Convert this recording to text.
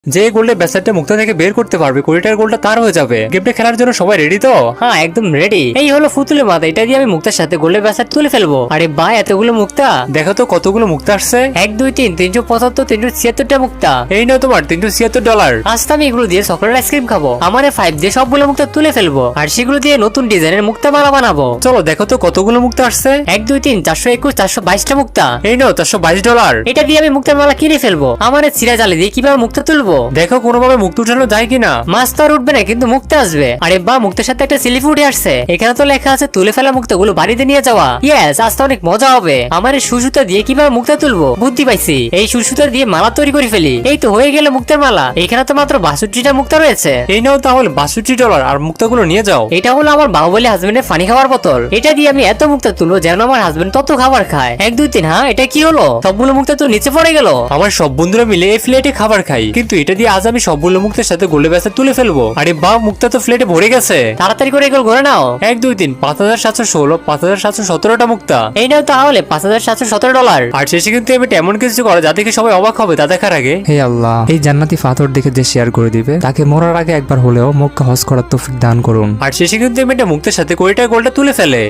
যে গোল্ডের ব্যাসারটা মুক্তা থেকে বের করতে পারবে, কোটিটার গোলটা তার হয়ে যাবে। গেমটা খেলার জন্য সবাই রেডি তো? হ্যাঁ একদম রেডি। এই হলো ফুতুলের মাথা, এটা দিয়ে আমি মুক্তার সাথে গোল্ডের ব্যাসার তুলে ফেলবো। আরে ভাই এতগুলো মুক্তা, দেখো তো কতগুলো মুক্তা আসছে। 1 2 3 375 376টা মুক্তা। এই নাও তোমার $376। আজ তো আমি এগুলো দিয়ে চকলেট আইসক্রিম খাবো। আমার 5 দিয়ে সবগুলো মুক্তা তুলে ফেলবো আর সেগুলো দিয়ে নতুন ডিজাইনের মুক্তা মালা বানাবো। চলো দেখো তো কতগুলো মুক্তা আসছে। 1 2 3 421 422টা মুক্তা। এই নাও $422। এটা দিয়ে আমি মুক্তার মালা কিনে ফেলবো। আমার চিরা জালে দিয়ে কিভাবে মুক্তা তুলবো দেখো কোনোভাবে মুক্ত উঠানো যায় কিনা। মাছ তো আর উঠবে না কিন্তু মুক্তা আসবে। আরে বা মুক্তার সাথে একটা স্লিপ উঠে আসছে। এখানে তো লেখা আছে তুলে ফেলা মুক্তাগুলো বাড়িতে নিয়ে যাওয়া। ইয়েস, আজ তো অনেক মজা হবে। আমার এই সুসুতা দিয়ে কিভাবে মুক্তা তুলবো বুদ্ধি পাইছি। এই সুসুতা দিয়ে মালা তৈরি করে ফেলি। এই তো হয়ে গেল মুক্তার মালা। এখানে তো মাত্র 62টা মুক্তা রয়েছে। এই নাও তাহলে $62 আর মুক্তাগুলো নিয়ে যাও। এটা হলো আমার বাহুবলী হাজবেন্ডের পানি খাওয়ার বোতল। এটা দিয়ে আমি এত মুক্তা তুলবো যেন আমার হাজবেন্ড তত খাবার খায়। 1 2 3। হ্যাঁ এটা কি হলো? সবগুলো মুক্তা তো নিচে পড়ে গেল। আমার সব বন্ধুরা মিলে এই ফ্লেটে খাবার খাই, কিন্তু এটা দিয়ে আজ আমি সবগুলো মুক্তার সাথে গোল্ডের ব্যাসার তুলে ফেলবো। আরে বা মুক্তা তো ফ্লেটে ভরে গেছে। তাড়াতাড়ি করে এগুলো ঘুরে নাও। 1 2 3 5716 5717টা মুক্তা। এই নাও তাহলে $5717। আর শেষে কিন্তু আমি এমন কিছু করে যা দেখে সবাই অবাক হবে তা দেখার আগে। হে আল্লাহ, এই জান্নাতি পাথর দেখে যে শেয়ার করে দিবে তাকে মরার আগে একবার হলেও মক্কা হজ করার তৌফিক দান করুন। আর শেষে কিন্তু আমি মুক্তার সাথে কোটিটার গোলটা তুলে ফেলে।